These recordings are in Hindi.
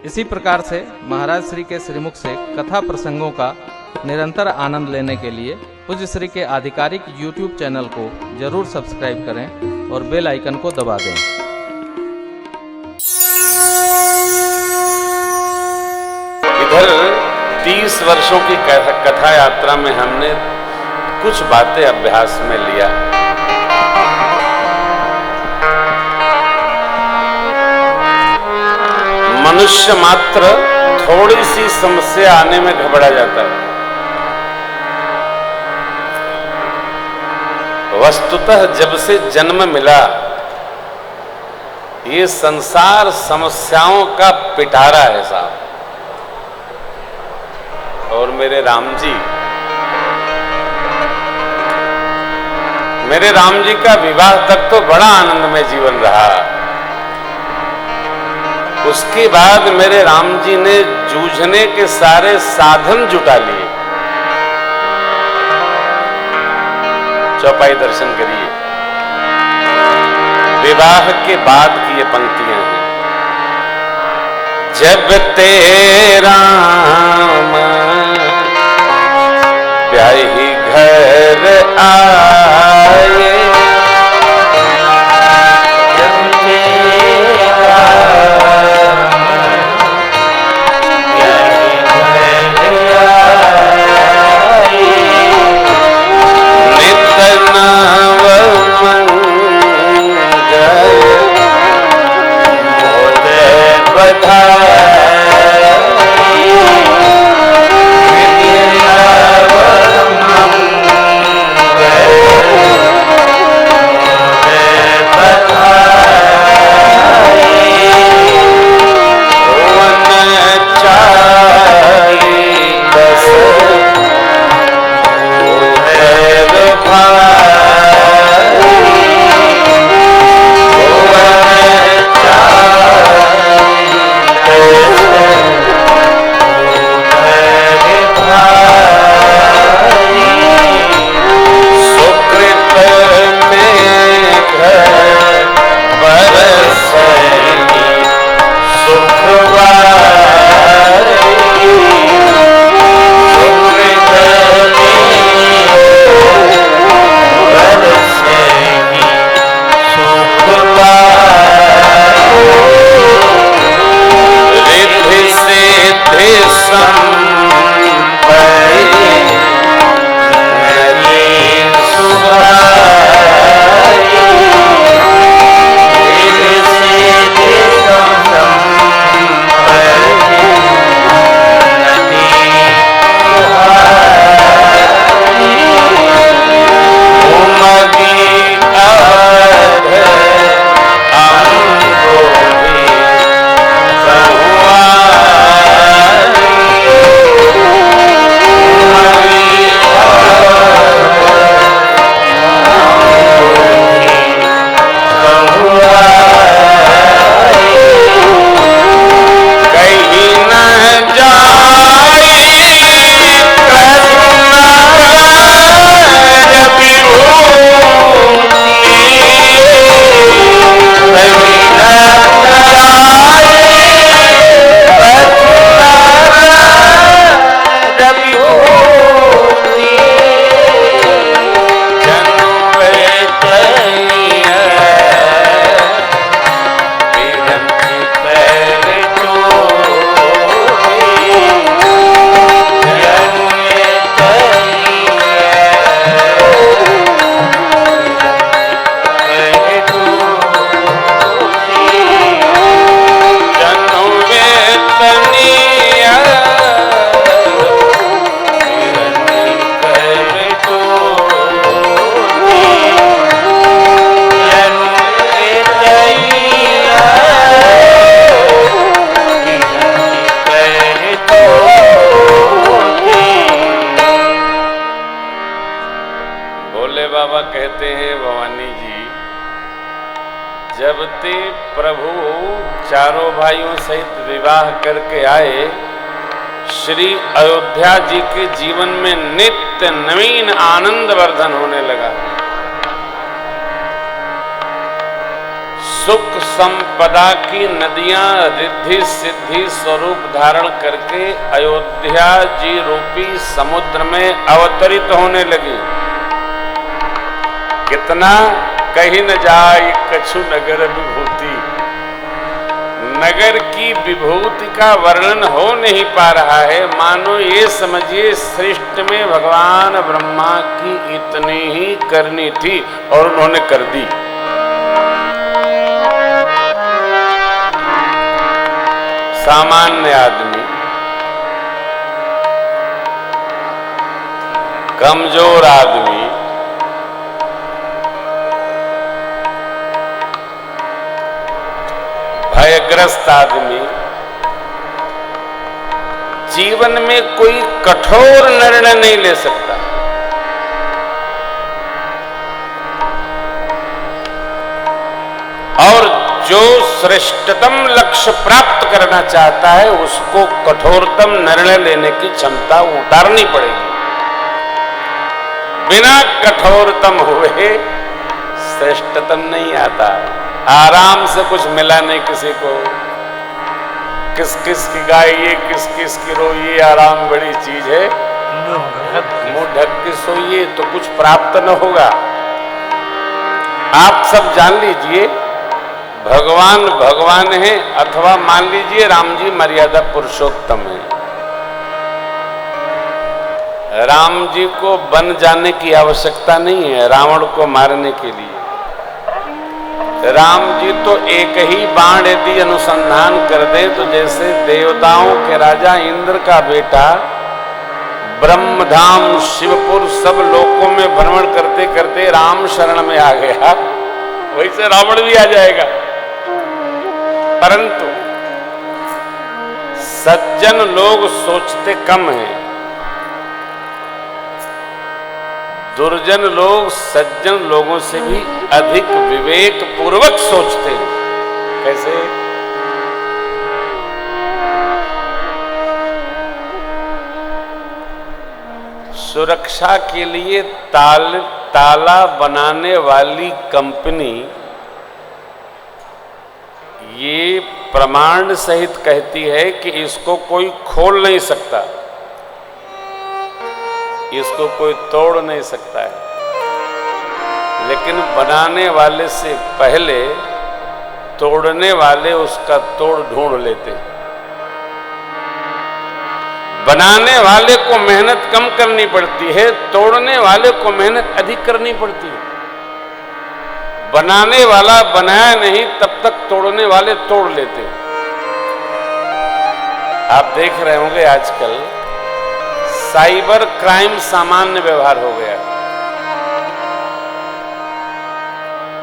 इसी प्रकार से महाराज श्री के श्रीमुख से कथा प्रसंगों का निरंतर आनंद लेने के लिए पूज्य श्री के आधिकारिक YouTube चैनल को जरूर सब्सक्राइब करें और बेल आइकन को दबा दें। इधर 30 वर्षों की कथा यात्रा में हमने कुछ बातें अभ्यास में लिया। मनुष्य मात्र थोड़ी सी समस्या आने में घबरा जाता है। वस्तुतः जब से जन्म मिला ये संसार समस्याओं का पिटारा है साहब। और मेरे राम जी का विवाह तक तो बड़ा आनंदमय जीवन रहा। उसके बाद मेरे राम जी ने जूझने के सारे साधन जुटा लिए। चौपाई दर्शन करिए। विवाह के बाद की ये पंक्तियां हैं। जब तेरा ब्याही घर आए, जब ते प्रभु चारों भाइयों सहित विवाह करके आए, श्री अयोध्या जी के जीवन में नित्य नवीन आनंद वर्धन होने लगा। सुख संपदा की नदियां रिद्धि सिद्धि स्वरूप धारण करके अयोध्या जी रूपी समुद्र में अवतरित होने लगी। कितना कहीं न जाए कछु नगर विभूति, नगर की विभूति का वर्णन हो नहीं पा रहा है। मानो ये समझिए सृष्टि में भगवान ब्रह्मा की इतनी ही करनी थी और उन्होंने कर दी। सामान्य आदमी, कमजोर आदमी, भयग्रस्त आदमी जीवन में कोई कठोर निर्णय नहीं ले सकता। और जो श्रेष्ठतम लक्ष्य प्राप्त करना चाहता है उसको कठोरतम निर्णय लेने की क्षमता उतारनी पड़ेगी। बिना कठोरतम हुए श्रेष्ठतम नहीं आता। आराम से कुछ मिला नहीं किसी को, किस किस की गाइए, किस किस की रोइए, आराम बड़ी चीज है। मुंह ढक के सोइए तो कुछ प्राप्त न होगा। आप सब जान लीजिए भगवान भगवान है, अथवा मान लीजिए राम जी मर्यादा पुरुषोत्तम है। राम जी को बन जाने की आवश्यकता नहीं है रावण को मारने के लिए। राम जी तो एक ही बाण यदि अनुसंधान कर दे तो जैसे देवताओं के राजा इंद्र का बेटा ब्रह्मधाम शिवपुर सब लोकों में भ्रमण करते करते राम शरण में आ गया, वैसे रावण भी आ जाएगा। परंतु सज्जन लोग सोचते कम हैं, दुर्जन लोग सज्जन लोगों से भी अधिक विवेक पूर्वक सोचते हैं। कैसे? सुरक्षा के लिए ताला बनाने वाली कंपनी ये प्रमाण सहित कहती है कि इसको कोई खोल नहीं सकता, इसको कोई तोड़ नहीं सकता है। लेकिन बनाने वाले से पहले तोड़ने वाले उसका तोड़ ढूंढ लेते हैं। बनाने वाले को मेहनत कम करनी पड़ती है, तोड़ने वाले को मेहनत अधिक करनी पड़ती है। बनाने वाला बनाया नहीं तब तक तोड़ने वाले तोड़ लेते हैं। आप देख रहे होंगे आजकल साइबर क्राइम सामान्य व्यवहार हो गया।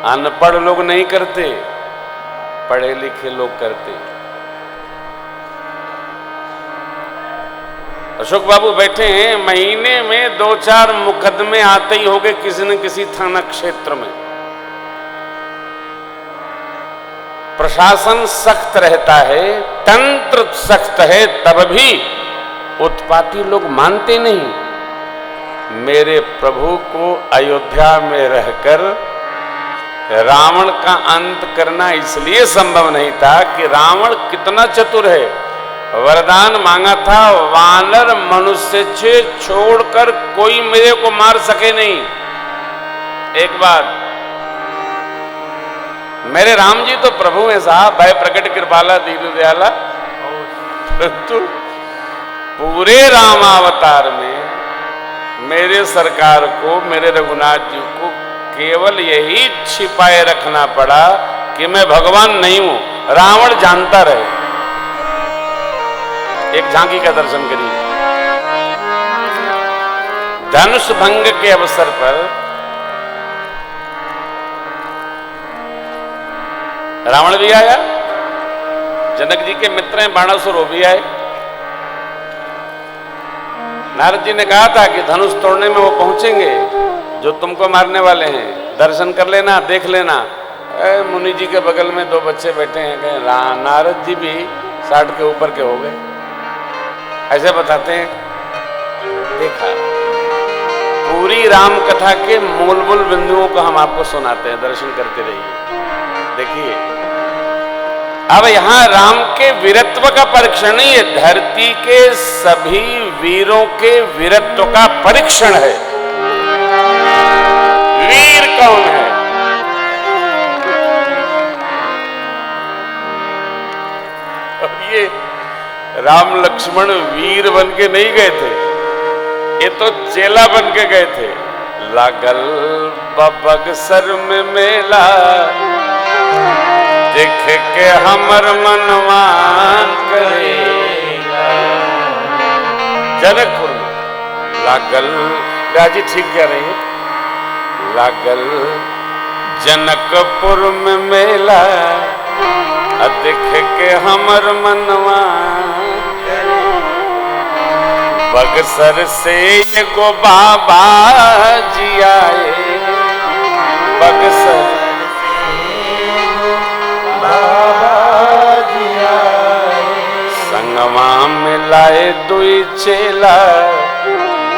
अनपढ़ लोग नहीं करते, पढ़े लिखे लोग करते। अशोक बाबू बैठे हैं, महीने में 2-4 मुकदमे आते ही होंगे किसी न किसी थाना क्षेत्र में। प्रशासन सख्त रहता है, तंत्र सख्त है, तब भी उत्पाती लोग मानते नहीं। मेरे प्रभु को अयोध्या में रहकर रावण का अंत करना इसलिए संभव नहीं था कि रावण कितना चतुर है। वरदान मांगा था, वानर मनुष्य से छोड़कर कोई मेरे को मार सके नहीं। एक बात, मेरे राम जी तो प्रभु हैं साहब, भय प्रकट कृपाला दीन दयाला, परंतु पूरे रामावतार में मेरे सरकार को, मेरे रघुनाथ जी को केवल यही छिपाए रखना पड़ा कि मैं भगवान नहीं हूं, रावण जानता रहे। एक झांकी का दर्शन करिए। धनुष भंग के अवसर पर रावण भी आया, जनक जी के मित्र हैं बाणासुर वो भी आए। नारद जी ने कहा था कि धनुष तोड़ने में वो पहुंचेंगे जो तुमको मारने वाले हैं, दर्शन कर लेना, देख लेना। मुनि जी के बगल में 2 बच्चे बैठे हैं, कहे नारद जी भी 60 के ऊपर के हो गए, ऐसे बताते हैं। देखा, पूरी राम कथा के मूल बिंदुओं को हम आपको सुनाते हैं, दर्शन करते रहिए। देखिए, अब यहां राम के वीरत्व का परीक्षण नहीं है, धरती के सभी वीरों के वीरत्व का परीक्षण है। वीर कौन है? और ये राम लक्ष्मण वीर बन के नहीं गए थे, ये तो चेला बन के गए थे। लागल बक्सर में मेला, देख के हमर मनवा करेला। जनकपुर में लागल, राजी ठीक कह रही है, लागल जनकपुर में मेला, देख के हमर मनवा। बक्सर से एगो बाबा जी आए, बक्सर संगमा में लाए दुई चेला,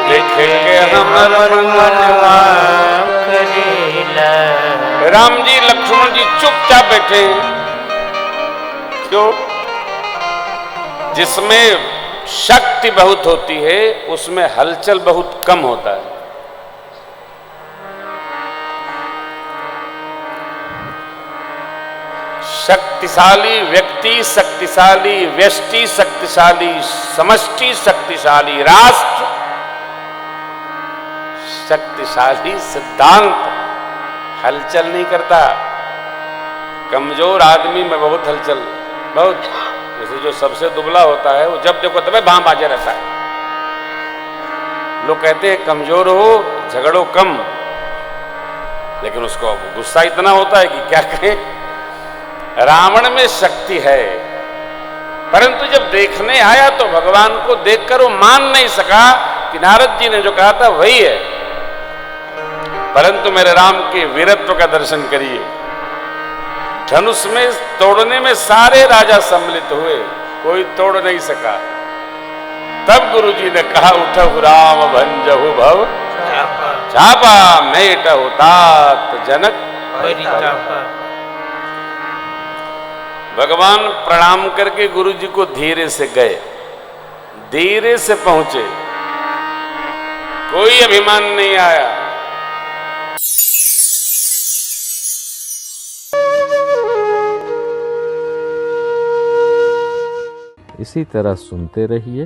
देख के हमर मनवा करेला। राम जी लक्ष्मण जी चुपचाप बैठे। क्यों? जिसमें शक्ति बहुत होती है उसमें हलचल बहुत कम होता है। शक्तिशाली व्यक्ति, शक्तिशाली व्यष्टि, शक्तिशाली समष्टि, शक्तिशाली राष्ट्र, शक्तिशाली सिद्धांत हलचल नहीं करता। कमजोर आदमी में बहुत हलचल, बहुत। जैसे जो सबसे दुबला होता है वो जब देखो तब बां बाजे रहता है। लोग कहते हैं कमजोर हो झगड़ो कम, लेकिन उसको गुस्सा इतना होता है कि क्या कहें। रावण में शक्ति है, परंतु जब देखने आया तो भगवान को देखकर वो मान नहीं सका कि नारद जी ने जो कहा था वही है। परंतु मेरे राम के वीरत्व का दर्शन करिए। धनुष में तोड़ने में सारे राजा सम्मिलित हुए, कोई तोड़ नहीं सका। तब गुरुजी ने कहा, उठहु राम भंजहु भव चापा, मेटहु तात जनक परितापा। भगवान प्रणाम करके गुरुजी को धीरे से गए, धीरे से पहुंचे, कोई अभिमान नहीं आया। इसी तरह सुनते रहिए,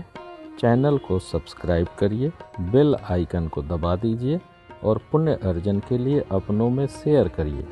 चैनल को सब्सक्राइब करिए, बेल आइकन को दबा दीजिए और पुण्य अर्जन के लिए अपनों में शेयर करिए।